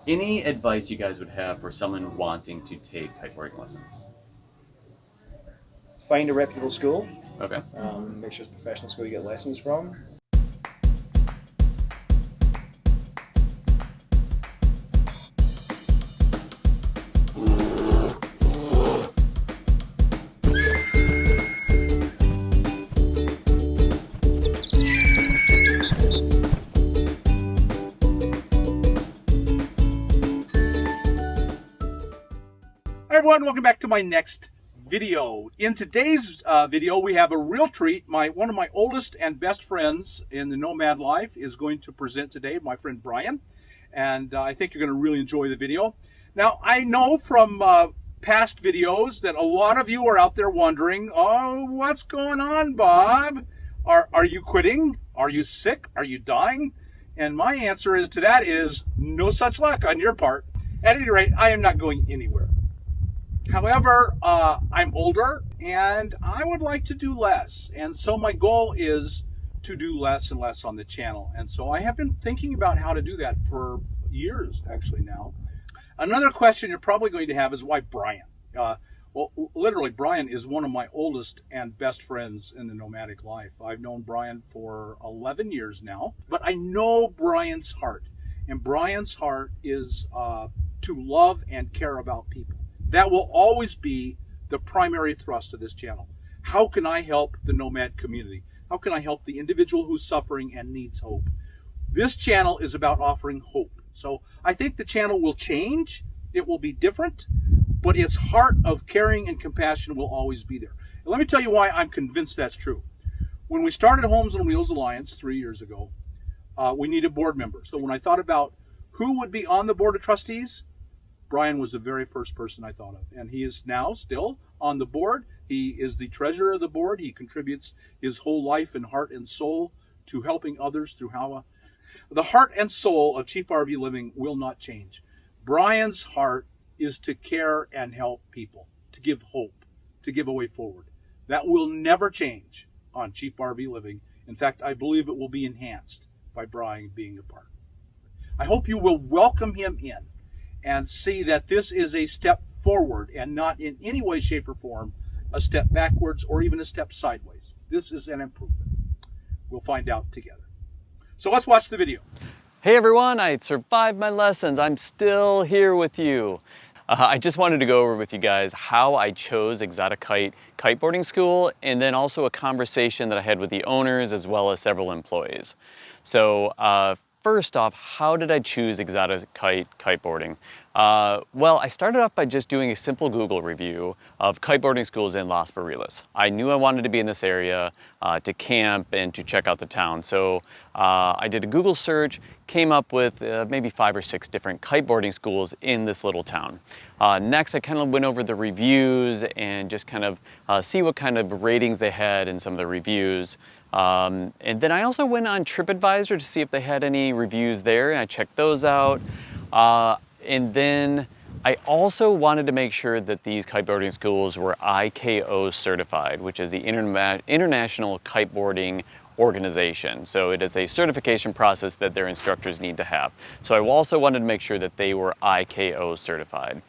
Any advice you guys would have for someone wanting to take kiteboarding lessons? Find a reputable school. Okay. Make sure it's a professional school you get lessons from. Hi everyone, welcome back to my next video. In today's video, we have a real treat. One of my oldest and best friends in the nomad life is going to present today, my friend Brian, and I think you're going to really enjoy the video. Now, I know from past videos that a lot of you are out there wondering, oh, what's going on, Bob? Are you quitting? Are you sick? Are you dying? And my answer to that is no such luck on your part. At any rate, I am not going anywhere. However, I'm older and I would like to do less. And so my goal is to do less and less on the channel. And so I have been thinking about how to do that for years, actually, now. Another question you're probably going to have is why Brian? Well, literally, Brian is one of my oldest and best friends in the nomadic life. I've known Brian for 11 years now, but I know Brian's heart. And Brian's heart is to love and care about people. That will always be the primary thrust of this channel. How can I help the nomad community? How can I help the individual who's suffering and needs hope? This channel is about offering hope. So I think the channel will change. It will be different, but its heart of caring and compassion will always be there. And let me tell you why I'm convinced that's true. When we started Homes on Wheels Alliance 3 years ago, we needed board members. So when I thought about who would be on the board of trustees, Brian was the very first person I thought of, and he is now still on the board. He is the treasurer of the board. He contributes his whole life and heart and soul to helping others through how the heart and soul of CheapRVLiving will not change. Brian's heart is to care and help people, to give hope, to give a way forward. That will never change on CheapRVLiving. In fact, I believe it will be enhanced by Brian being a part. I hope you will welcome him in and see that this is a step forward and not in any way, shape, or form a step backwards or even a step sideways. This is an improvement. We'll find out together. So let's watch the video. Hey everyone, I survived my lessons. I'm still here with you. I just wanted to go over with you guys how I chose Exotic Kiteboarding School, and then also a conversation that I had with the owners as well as several employees. So first off, how did I choose Exotic Kiteboarding? Well, I started off by just doing a simple Google review of kiteboarding schools in Las Barrilas. I knew I wanted to be in this area to camp and to check out the town. So I did a Google search, came up with maybe 5 or 6 different kiteboarding schools in this little town. Next, I kind of went over the reviews and just kind of see what kind of ratings they had in some of the reviews. And then I also went on TripAdvisor to see if they had any reviews there, and I checked those out. And then I also wanted to make sure that these kiteboarding schools were IKO certified, which is the International Kiteboarding Organization. So it is a certification process that their instructors need to have. So I also wanted to make sure that they were IKO certified.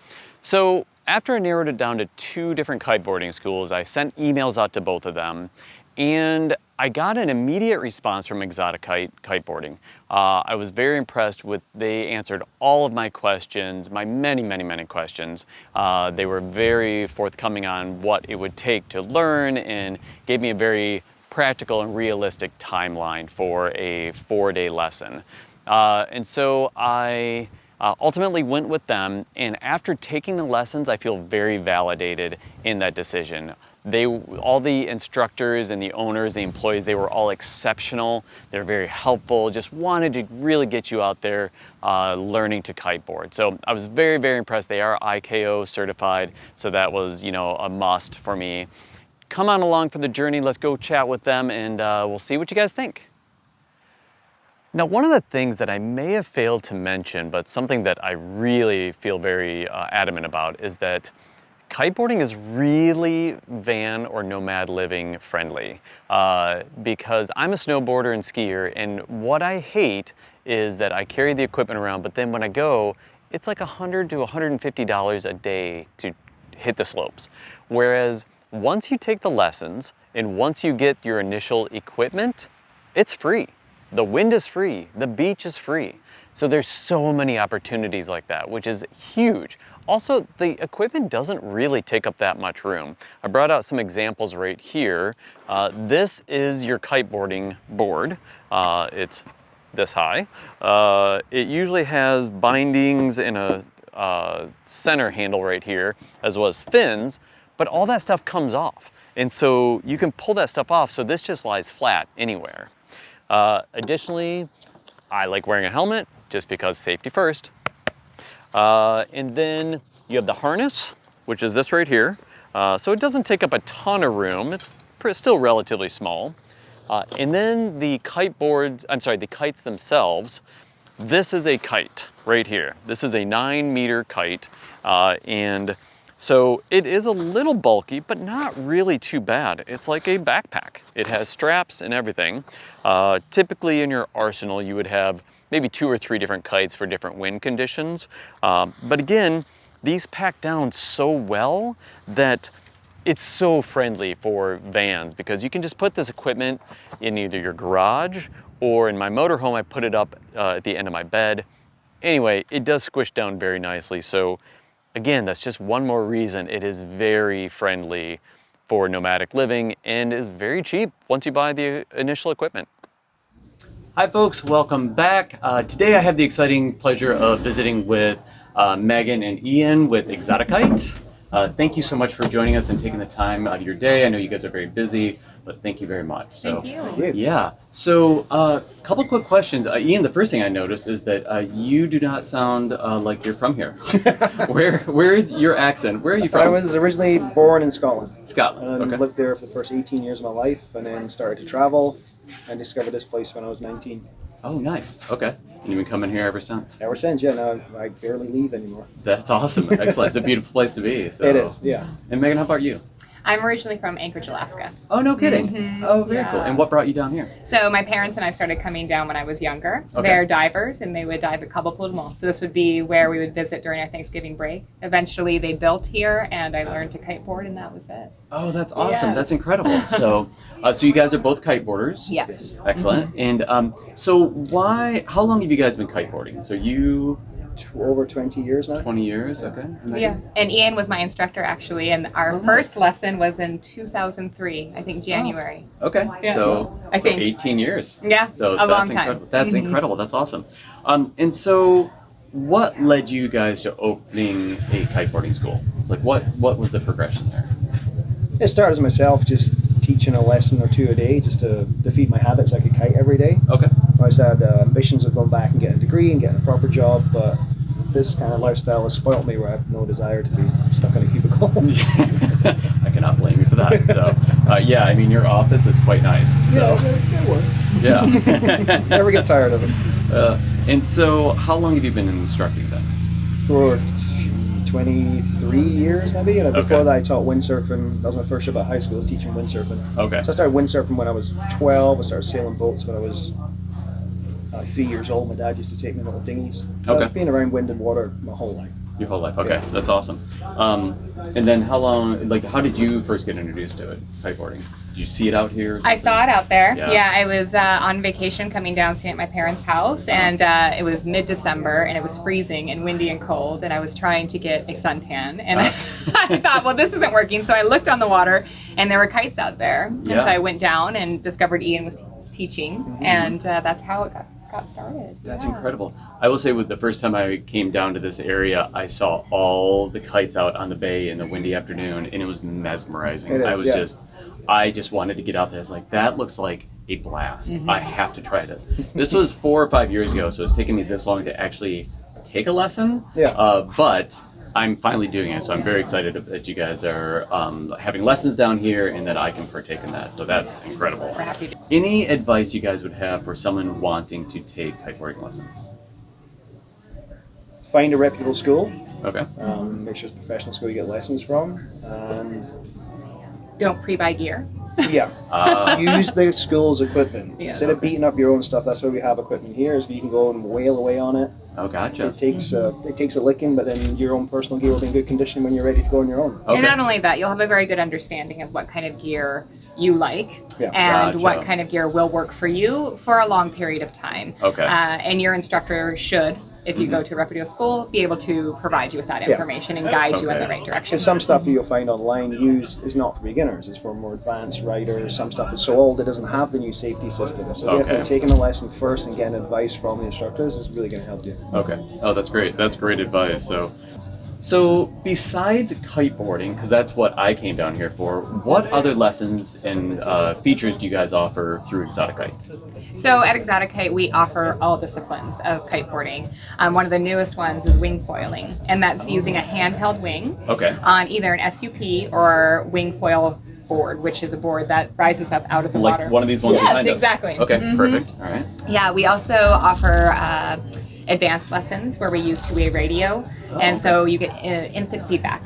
So after I narrowed it down to 2 different kiteboarding schools, I sent emails out to both of them, and I got an immediate response from Exotic Kiteboarding. I was very impressed with, they answered all of my questions, my many questions. They were very forthcoming on what it would take to learn and gave me a very practical and realistic timeline for a 4-day lesson. And so I ultimately went with them, and after taking the lessons, I feel very validated in that decision. All the instructors and the owners, the employees, they were all exceptional. They're very helpful, just wanted to really get you out there learning to kiteboard. So I was very impressed. They are IKO certified, so that was, you know, a must for me. Come on along for the journey. Let's go chat with them, and we'll see what you guys think. Now, one of the things that I may have failed to mention, but something that I really feel very adamant about, is that kiteboarding is really van or nomad living friendly because I'm a snowboarder and skier, and what I hate is that I carry the equipment around, but then when I go, it's like $100 to $150 a day to hit the slopes. Whereas once you take the lessons and once you get your initial equipment, it's free. The wind is free, the beach is free. So there's so many opportunities like that, which is huge. Also, the equipment doesn't really take up that much room. I brought out some examples right here. This is your kiteboarding board. It's this high. It usually has bindings and a center handle right here, as well as fins, but all that stuff comes off. And so you can pull that stuff off, so this just lies flat anywhere. Additionally, I like wearing a helmet just because safety first. And then you have the harness, which is this right here. So it doesn't take up a ton of room. It's still relatively small. And then the the kites themselves. This is a kite right here. This is a 9-meter kite. And so it is a little bulky, but not really too bad. It's like a backpack. It has straps and everything. Typically in your arsenal, you would have maybe 2 or 3 different kites for different wind conditions. But again, these pack down so well that it's so friendly for vans because you can just put this equipment in either your garage or in my motorhome, I put it up at the end of my bed. Anyway, it does squish down very nicely. So again, that's just one more reason it is very friendly for nomadic living and is very cheap once you buy the initial equipment. Hi folks, welcome back. Today I have the exciting pleasure of visiting with Megan and Ian with Exotic Kite. Thank you so much for joining us and taking the time out of your day. I know you guys are very busy, but thank you very much. So, Thank you. Yeah. So a couple quick questions. Ian, the first thing I noticed is that you do not sound like you're from here. Where is your accent? Where are you from? I was originally born in Scotland. Scotland. And Okay. lived there for the first 18 years of my life, and then started to travel and discovered this place when I was 19. Oh, nice. Okay. And you've been coming here ever since? Ever since, yeah, now I barely leave anymore. That's awesome. Excellent. It's a beautiful place to be. So. It is, yeah. And Megan, how about you? I'm originally from Anchorage, Alaska. Oh, no kidding. Mhm, Oh, very yeah. cool. And what brought you down here? So my parents and I started coming down when I was younger. Okay. They're divers and they would dive at Cabo Pulmo. So this would be where we would visit during our Thanksgiving break. Eventually they built here and I learned to kiteboard and that was it. Oh, that's awesome. Yeah. That's incredible. So, so you guys are both kiteboarders. Yes. Excellent. And so how long have you guys been kiteboarding? So you, Over 20 years now. 20 years, okay. And Megan? Yeah. And Ian was my instructor actually and our first lesson was in 2003, I think January. Okay, Yeah. so, I think. 18 years. Yeah, So a long that's time. incredible. That's Mhm. incredible. That's awesome. And so what led you guys to opening a kiteboarding school? Like what was the progression there? It started as myself, just teaching a lesson or 2 a day just to feed my habits. I could kite every day. Okay. I always had ambitions of going back and getting a degree and getting a proper job, but this kind of lifestyle has spoiled me where I have no desire to be stuck in a cubicle. I cannot blame you for that. So, yeah, I mean, your office is quite nice. So, it works. yeah. Never get tired of it. And so, how long have you been instructing then? For 23 years maybe, and before Okay. that I taught windsurfing. That was my first job at high school, was teaching windsurfing. Okay. So I started windsurfing when I was 12. I started sailing boats when I was 3 years old. My dad used to take me in little dinghies. So Okay. I've been around wind and water my whole life. Your whole life. Okay, Yeah. that's awesome. And then how did you first get introduced to it, kiteboarding? Did you see it out here? Or I saw it out there. Yeah. Yeah, I was on vacation coming down, staying at my parents' house, and it was mid-December, and it was freezing and windy and cold, and I was trying to get a suntan, and I thought, well, this isn't working, so I looked on the water, and there were kites out there, and Yeah. so I went down and discovered Ian was teaching, and that's how it got started. That's Yeah. incredible. I will say, with the first time I came down to this area, I saw all the kites out on the bay in the windy afternoon, and it was mesmerizing. It is, I was yeah. I just wanted to get out there. I was like, that looks like a blast. Mm-hmm. I have to try this. This was 4 or 5 years ago, so it's taken me this long to actually take a lesson. Yeah. But I'm finally doing it, so I'm very excited that you guys are having lessons down here and that I can partake in that. So that's incredible. We're happy to. Any advice you guys would have for someone wanting to take kiteboarding lessons? Find a reputable school. Okay. Make sure it's a professional school you get lessons from. And Don't pre-buy gear. yeah, use the school's equipment. Yeah. Instead of beating up your own stuff, that's why we have equipment here, is you can go and whale away on it. Oh, gotcha. It takes a licking, but then your own personal gear will be in good condition when you're ready to go on your own. Okay. And not only that, you'll have a very good understanding of what kind of gear you like Yeah. and Gotcha. what kind of gear will work for you for a long period of time. Okay. And your instructor should, if you go to a reputable school, be able to provide you with that information and guide you in the Okay. right direction. Because some stuff you'll find online used is not for beginners, it's for more advanced riders. Some stuff is so old it doesn't have the new safety system. So Okay. definitely taking a lesson first and getting advice from the instructors is really going to help you. Okay. Oh, that's great. That's great advice. So besides kiteboarding, because that's what I came down here for, what other lessons and features do you guys offer through Exotic Kite? So at Exotic Kite, we offer all disciplines of kiteboarding. One of the newest ones is wing foiling, and that's using a handheld wing Okay. on either an SUP or wing foil board, which is a board that rises up out of the Like water. one of these ones Yes, behind us. exactly. Okay, Mhm. perfect. All right. Yeah, we also offer advanced lessons where we use two-way radio, and so you get instant feedback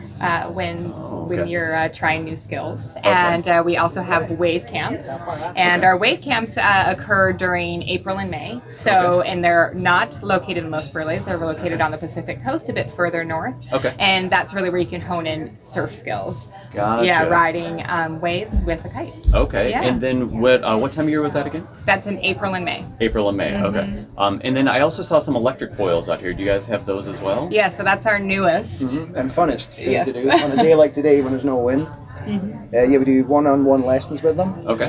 when Okay. you're trying new skills. And we also have wave camps, and our wave camps occur during April and May. So, and they're not located in Los Burles; they're located on the Pacific Coast, a bit further north. Okay. And that's really where you can hone in surf skills. Gotcha. Yeah, riding waves with a kite. Okay. Yeah. And then what time of year was that again? That's in April and May. April and May. Okay. And then I also saw some electric foils out here. Do you guys have those as well? Yeah, so that's our newest. And funnest thing Yes. to do on a day like today when there's no wind. Yeah, we do one-on-one lessons with them. Okay.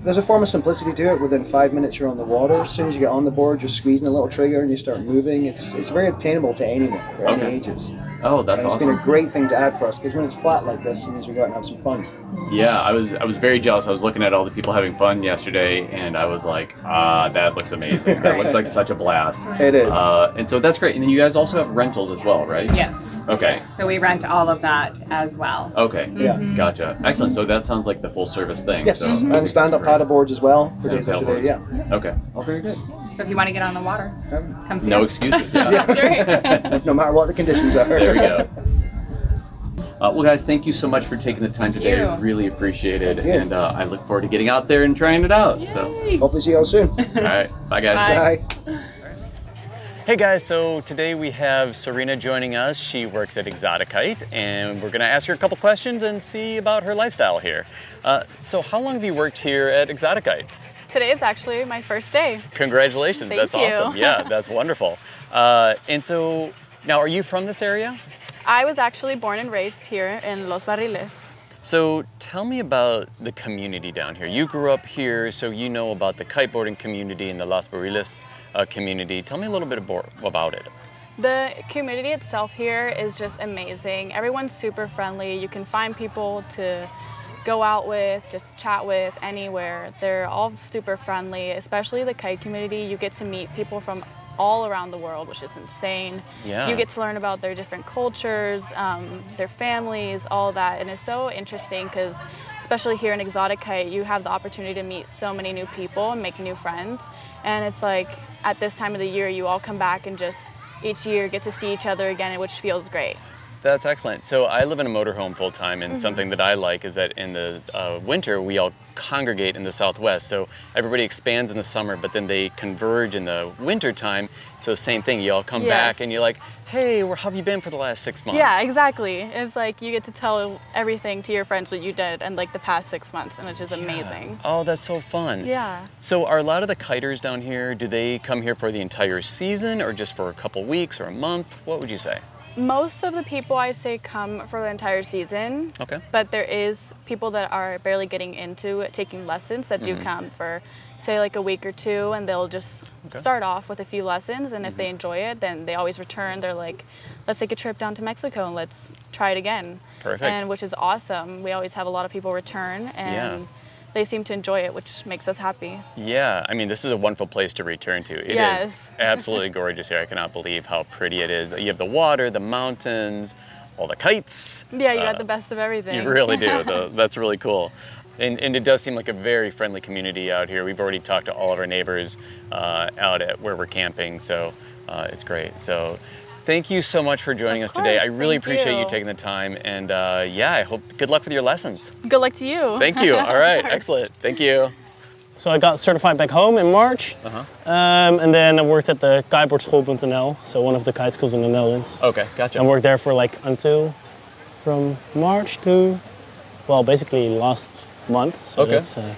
There's a form of simplicity to it. Within 5 minutes, you're on the water. As soon as you get on the board, just squeezing a little trigger and you start moving. It's very obtainable to anyone for any Okay. ages. Oh, that's And it's awesome. been a great thing to add for us because when it's flat like this, it means we go out and have some fun. Yeah, I was very jealous. I was looking at all the people having fun yesterday, and I was like, that looks amazing. That looks like such a blast. It is. And so that's great. And then you guys also have rentals as well, right? Yes. Okay. So we rent all of that as well. Okay. Yeah. Gotcha. Excellent. So that sounds like the full service thing. Yes, So and stand-up paddle boards as well for days like Stand-up today. paddle Yeah. Okay. Oh, very good. So if you want to get on the water, come see No us. excuses. Yeah. That's right. No matter what the conditions are. There we go. Well, guys, thank you so much for taking the time today. I you. really appreciate it, Yeah. and I look forward to getting out there and trying it out. So, Hopefully see you all soon. all right, bye, guys. Bye. Hey guys, so today we have Serena joining us. She works at Exotic Kite, and we're gonna ask her a couple questions and see about her lifestyle here. So how long have you worked here at Exotic Kite? Today is actually my first day. Congratulations, Thank that's you. awesome. Yeah, that's wonderful. And so, now are you from this area? I was actually born and raised here in Los Barriles. So tell me about the community down here. You grew up here, so you know about the kiteboarding community and the Los Barriles community. Tell me a little bit about it. The community itself here is just amazing. Everyone's super friendly. You can find people to go out with, just chat with anywhere. They're all super friendly, especially the kite community. You get to meet people from all around the world, which is insane. Yeah. You get to learn about their different cultures, their families, all that. And it's so interesting because especially here in Exotic Kite, you have the opportunity to meet so many new people and make new friends. And it's like at this time of the year, you all come back and just each year get to see each other again, which feels great. That's excellent. So I live in a motorhome full time, and something that I like is that in the winter we all congregate in the Southwest. So everybody expands in the summer, but then they converge in the winter time. So same thing, you all come back and you're like, hey, where have you been for the last 6 months? Yeah, exactly. It's like you get to tell everything to your friends what you did in like the past 6 months, and it's just amazing. Oh, that's so fun. Yeah. So are a lot of the kiters down here, do they come here for the entire season or just for a couple weeks or a month? What would you say? Most of the people I say come for the entire season. Okay. But there is people that are barely getting into taking lessons that do come for say like a week or two, and they'll just start off with a few lessons, and if they enjoy it, then they always return. They're like, let's take a trip down to Mexico and let's try it again. Perfect. And which is awesome. We always have a lot of people return, and they seem to enjoy it, which makes us happy. Yeah, I mean, this is a wonderful place to return to. It is Yes. absolutely gorgeous here. I cannot believe how pretty it is. You have the water, the mountains, all the kites. Yeah, you got the best of everything. You really do. That's really cool. And it does seem like a very friendly community out here. We've already talked to all of our neighbors out at where we're camping, so it's great. So thank you so much for joining us today. I really thank appreciate you you. taking the time, and yeah, I hope good luck with your lessons. Good luck to you. Thank you. All right, excellent. Thank you. So I got certified back home in March, and then I worked at the kiteboardschool.nl, so one of the kite schools in the Netherlands. Okay, gotcha. I worked there for like from March to, well, basically last month. So that's a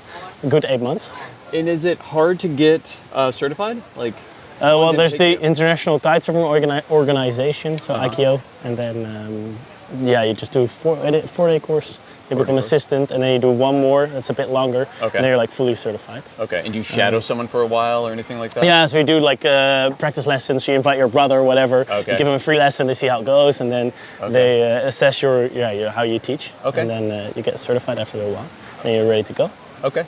good 8 months. And is it hard to get certified? Like, well, there's the International Kitesurfing Organization, so IKO, and then yeah, you just do a 4-day course. You become assistant, and then you do one more that's a bit longer, and then you're like fully certified. Okay, and do you shadow someone for a while or anything like that? Yeah, so you do like practice lessons. So you invite your brother or whatever. You give him a free lesson, they see how it goes, and then they assess your how you teach. And then you get certified after a while, and you're ready to go. Okay.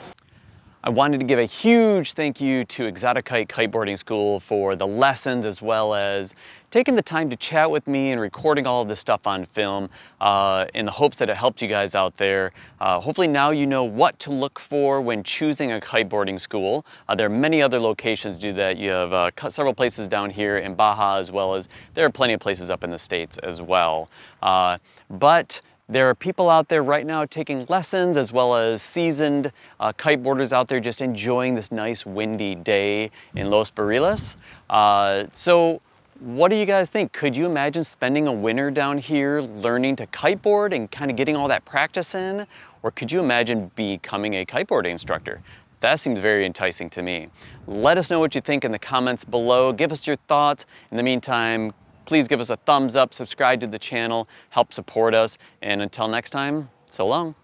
I wanted to give a huge thank you to Exotic Kiteboarding School for the lessons, as well as taking the time to chat with me and recording all of this stuff on film in the hopes that it helped you guys out there. Hopefully now you know what to look for when choosing a kiteboarding school. There are many other locations to do that. You have several places down here in Baja, as well as there are plenty of places up in the States as well. But there are people out there right now taking lessons, as well as seasoned kiteboarders out there just enjoying this nice windy day in Los Barriles. So what do you guys think? Could you imagine spending a winter down here learning to kiteboard and kind of getting all that practice in? Or could you imagine becoming a kiteboarding instructor? That seems very enticing to me. Let us know what you think in the comments below. Give us your thoughts. In the meantime, please give us a thumbs up, subscribe to the channel, help support us, and until next time, so long.